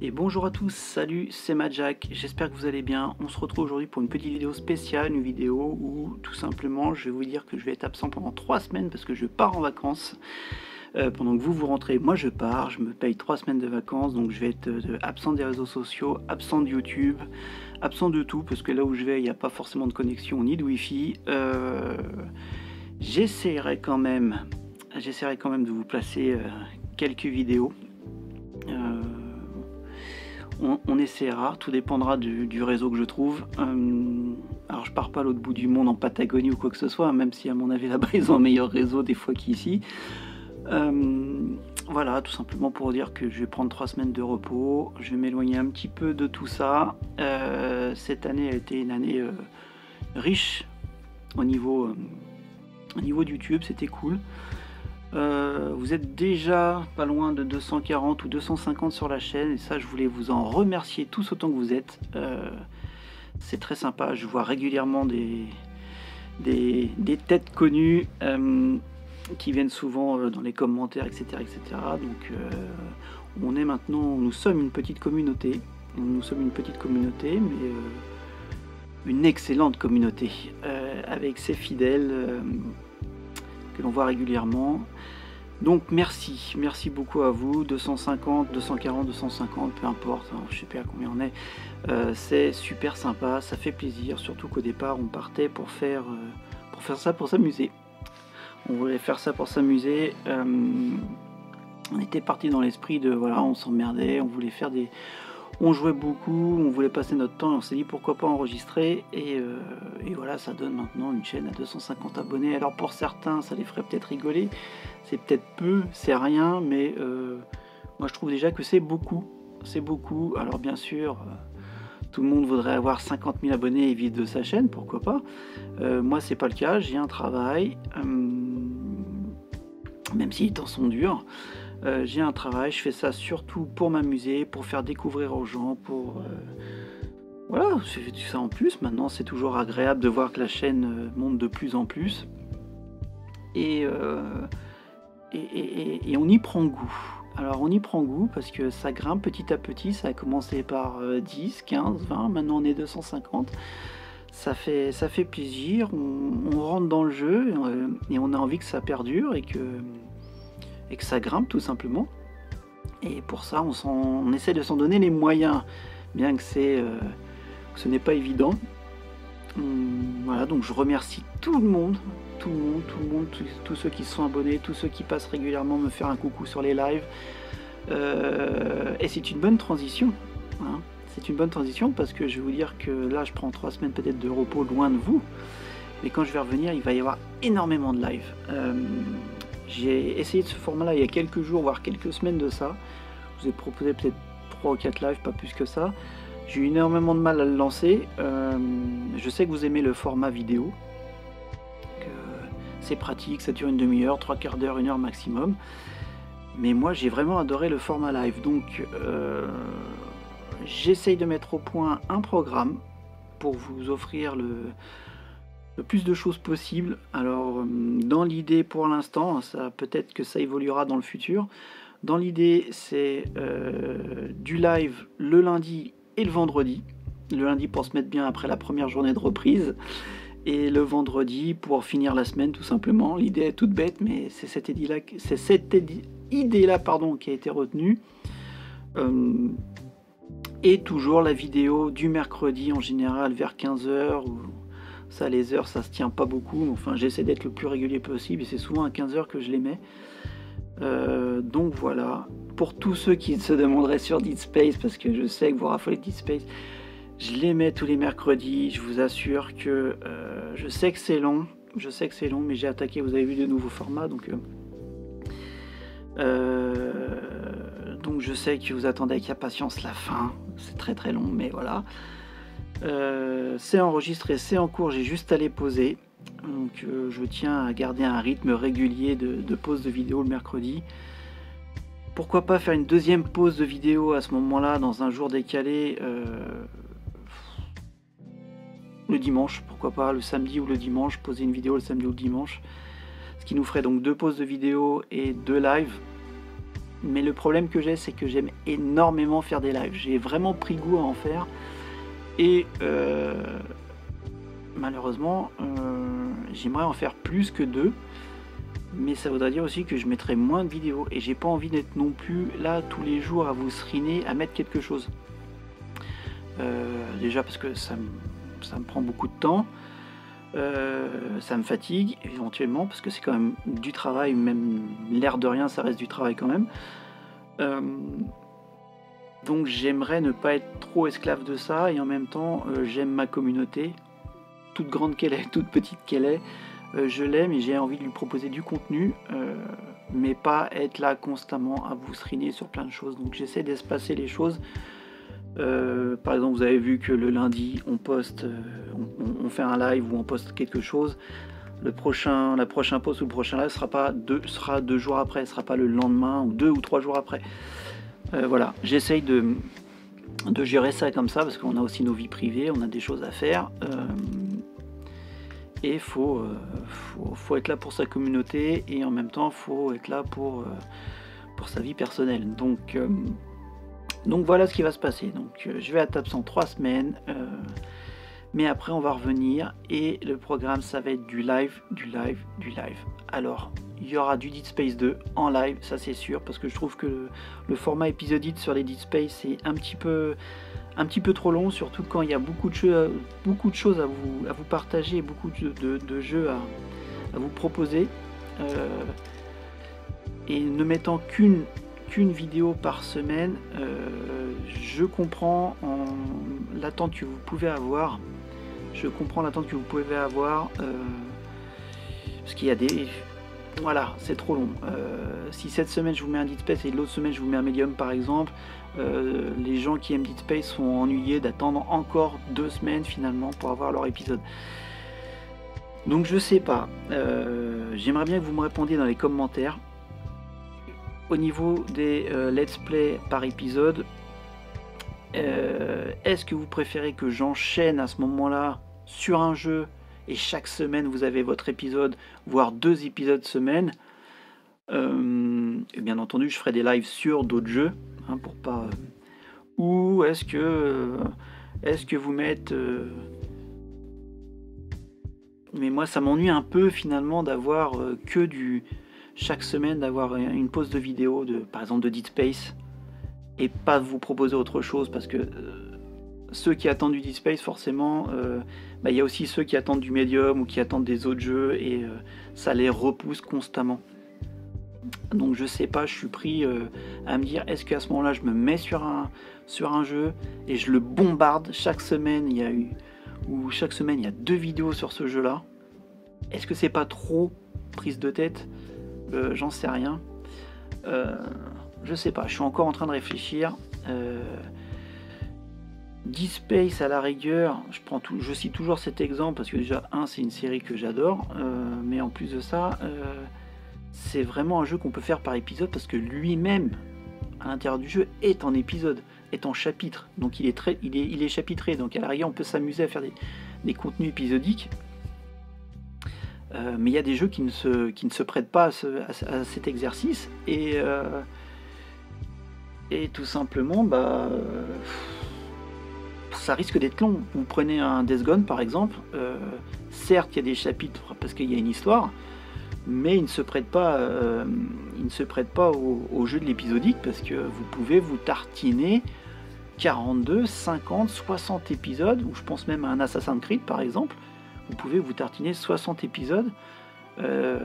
Et bonjour à tous, salut, c'est Madjack, j'espère que vous allez bien. On se retrouve aujourd'hui pour une petite vidéo spéciale, une vidéo où tout simplement je vais vous dire que je vais être absent pendant 3 semaines parce que je pars en vacances. Pendant que vous rentrez, moi je pars, je me paye 3 semaines de vacances, donc je vais être absent des réseaux sociaux, absent de YouTube, absent de tout, parce que là où je vais, il n'y a pas forcément de connexion ni de Wi-Fi. J'essaierai quand même de vous placer quelques vidéos. On essaiera, tout dépendra du réseau que je trouve. Alors je pars pas à l'autre bout du monde en Patagonie ou quoi que ce soit, même si à mon avis là-bas ils ont un meilleur réseau des fois qu'ici. Voilà, tout simplement pour dire que je vais prendre 3 semaines de repos, je vais m'éloigner un petit peu de tout ça. Cette année a été une année riche au niveau de YouTube, c'était cool. Vous êtes déjà pas loin de 240 ou 250 sur la chaîne, et ça je voulais vous en remercier tous autant que vous êtes. C'est très sympa, je vois régulièrement des têtes connues qui viennent souvent dans les commentaires, etc. Donc nous sommes une petite communauté, mais une excellente communauté, avec ses fidèles que l'on voit régulièrement. Donc merci beaucoup à vous. 250, 240, 250, peu importe, hein, je sais pas à combien on est. C'est super sympa, ça fait plaisir, surtout qu'au départ on partait pour faire ça pour s'amuser. On voulait faire ça pour s'amuser. On était parti dans l'esprit de voilà, on s'emmerdait, on jouait beaucoup, on voulait passer notre temps, et on s'est dit pourquoi pas enregistrer, et voilà, ça donne maintenant une chaîne à 250 abonnés. Alors pour certains ça les ferait peut-être rigoler, c'est peut-être peu, c'est rien, mais moi je trouve déjà que c'est beaucoup. Alors bien sûr, tout le monde voudrait avoir 50 000 abonnés et vivre de sa chaîne, pourquoi pas. Moi c'est pas le cas, j'ai un travail, même si les temps sont durs. J'ai un travail, je fais ça surtout pour m'amuser, pour faire découvrir aux gens, voilà, je fais tout ça en plus. Maintenant c'est toujours agréable de voir que la chaîne monte de plus en plus, et on y prend goût. Alors on y prend goût parce que ça grimpe petit à petit, ça a commencé par 10, 15, 20, maintenant on est 250. Ça fait plaisir, on rentre dans le jeu, et on a envie que ça perdure et que ça grimpe tout simplement. Et pour ça on essaie de s'en donner les moyens, bien que ce n'est pas évident. Voilà, donc je remercie tout le monde, tous ceux qui sont abonnés, tous ceux qui passent régulièrement me faire un coucou sur les lives. Et c'est une bonne transition, hein. C'est une bonne transition parce que je vais vous dire que là je prends 3 semaines peut-être de repos loin de vous, mais quand je vais revenir il va y avoir énormément de live. J'ai essayé de ce format là il y a quelques jours, voire quelques semaines de ça. Je vous ai proposé peut-être 3 ou 4 lives, pas plus que ça. J'ai eu énormément de mal à le lancer. Je sais que vous aimez le format vidéo, c'est pratique, ça dure une demi-heure, 3/4 d'heure, 1 heure maximum. Mais moi j'ai vraiment adoré le format live, donc j'essaye de mettre au point un programme pour vous offrir le plus de choses possible. Alors dans l'idée pour l'instant, ça peut-être que ça évoluera dans le futur. Dans l'idée c'est du live le lundi et le vendredi. Le lundi pour se mettre bien après la première journée de reprise, et le vendredi pour finir la semaine tout simplement. L'idée est toute bête, mais c'est cette idée-là qui a été retenue. Et toujours la vidéo du mercredi en général vers 15h, où ça, les heures ça se tient pas beaucoup, enfin j'essaie d'être le plus régulier possible et c'est souvent à 15h que je les mets. Donc voilà, pour tous ceux qui se demanderaient sur Dead Space, parce que je sais que vous raffolez de Dead Space, je les mets tous les mercredis. Je vous assure que je sais que c'est long, mais j'ai attaqué, vous avez vu, de nouveaux formats, donc je sais que vous attendez avec impatience la fin. C'est très très long, mais voilà. C'est enregistré, c'est en cours, j'ai juste à les poser. Donc je tiens à garder un rythme régulier de pause de vidéo le mercredi. Pourquoi pas faire une deuxième pause de vidéo à ce moment-là, dans un jour décalé, le dimanche, pourquoi pas le samedi ou le dimanche, poser une vidéo le samedi ou le dimanche. Ce qui nous ferait donc 2 pauses de vidéo et 2 lives. Mais le problème que j'ai, c'est que j'aime énormément faire des lives. J'ai vraiment pris goût à en faire. Et malheureusement, j'aimerais en faire plus que 2. Mais ça voudrait dire aussi que je mettrai moins de vidéos. Et j'ai pas envie d'être non plus là tous les jours à vous seriner, à mettre quelque chose. Déjà parce que ça me prend beaucoup de temps. Ça me fatigue éventuellement parce que c'est quand même du travail, même l'air de rien ça reste du travail quand même. Donc j'aimerais ne pas être trop esclave de ça et en même temps j'aime ma communauté, toute grande qu'elle est, toute petite qu'elle est, je l'aime et j'ai envie de lui proposer du contenu, mais pas être là constamment à vous seriner sur plein de choses. Donc j'essaie d'espacer les choses. Par exemple, vous avez vu que le lundi on poste, on fait un live ou on poste quelque chose. La prochain post ou le prochain live sera 2 jours après, ce sera pas le lendemain ou 2 ou 3 jours après. Voilà, j'essaye de gérer ça comme ça parce qu'on a aussi nos vies privées, on a des choses à faire. Et faut être là pour sa communauté et en même temps faut être là pour sa vie personnelle. Donc voilà ce qui va se passer. Donc je vais être absent 3 semaines, mais après on va revenir et le programme ça va être du live. Alors il y aura du Dead Space 2 en live, ça c'est sûr, parce que je trouve que le format épisodique sur les Dead Space c'est un petit peu trop long, surtout quand il y a beaucoup de choses à vous partager, beaucoup de jeux à vous proposer. Et ne mettant qu'une vidéo par semaine, je comprends l'attente que vous pouvez avoir. Parce qu'il y a des... Voilà, c'est trop long. Si cette semaine je vous mets un Dead Space et l'autre semaine je vous mets un Medium par exemple, les gens qui aiment Dead Space sont ennuyés d'attendre encore 2 semaines finalement pour avoir leur épisode. Donc je sais pas. J'aimerais bien que vous me répondiez dans les commentaires. Au niveau des let's play par épisode, est-ce que vous préférez que j'enchaîne à ce moment-là sur un jeu et chaque semaine vous avez votre épisode, voire 2 épisodes semaine, et bien entendu je ferai des lives sur d'autres jeux, hein, pour pas... ou est-ce que vous mettez... Mais moi ça m'ennuie un peu finalement d'avoir que chaque semaine d'avoir une pause de vidéo par exemple de Dead Space et pas vous proposer autre chose, parce que ceux qui attendent du Dead Space forcément, y a aussi ceux qui attendent du Medium ou qui attendent des autres jeux et ça les repousse constamment. Donc je sais pas, je suis pris à me dire, est-ce qu'à ce moment-là je me mets sur un jeu et je le bombarde chaque semaine, il y a 2 vidéos sur ce jeu-là. Est-ce que c'est pas trop prise de tête? J'en sais rien. Je sais pas, je suis encore en train de réfléchir. Dead Space à la rigueur, je cite toujours cet exemple parce que déjà c'est une série que j'adore, mais en plus de ça, c'est vraiment un jeu qu'on peut faire par épisode parce que lui-même à l'intérieur du jeu est en épisode, est en chapitre, donc il est chapitré, donc à la rigueur on peut s'amuser à faire des contenus épisodiques. Mais il y a des jeux qui ne se prêtent pas à cet exercice et tout simplement ça risque d'être long. Vous prenez un Days Gone par exemple, certes il y a des chapitres parce qu'il y a une histoire, mais il ne se prête pas au jeu de l'épisodique parce que vous pouvez vous tartiner 42, 50, 60 épisodes, ou je pense même à un Assassin's Creed par exemple, vous pouvez vous tartiner 60 épisodes de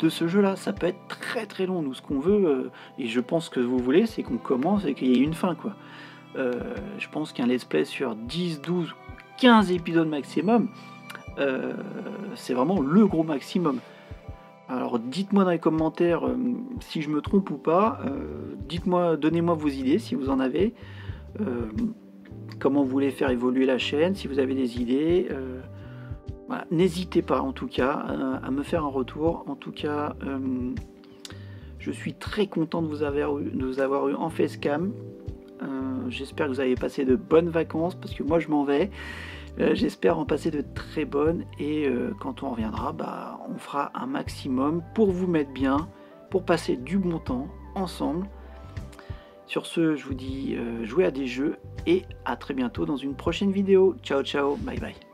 ce jeu-là. Ça peut être très très long. Nous, ce qu'on veut, et je pense que vous voulez, c'est qu'on commence et qu'il y ait une fin, quoi. Je pense qu'un let's play sur 10, 12, 15 épisodes maximum, c'est vraiment le gros maximum. Alors dites-moi dans les commentaires si je me trompe ou pas. Donnez-moi vos idées si vous en avez. Comment vous voulez faire évoluer la chaîne, si vous avez des idées. Voilà. N'hésitez pas en tout cas à me faire un retour. En tout cas, je suis très content de vous avoir eu en facecam. J'espère que vous avez passé de bonnes vacances parce que moi je m'en vais. J'espère en passer de très bonnes et quand on reviendra, on fera un maximum pour vous mettre bien pour passer du bon temps ensemble. Sur ce, je vous dis jouez à des jeux et à très bientôt dans une prochaine vidéo. Ciao ciao, bye bye.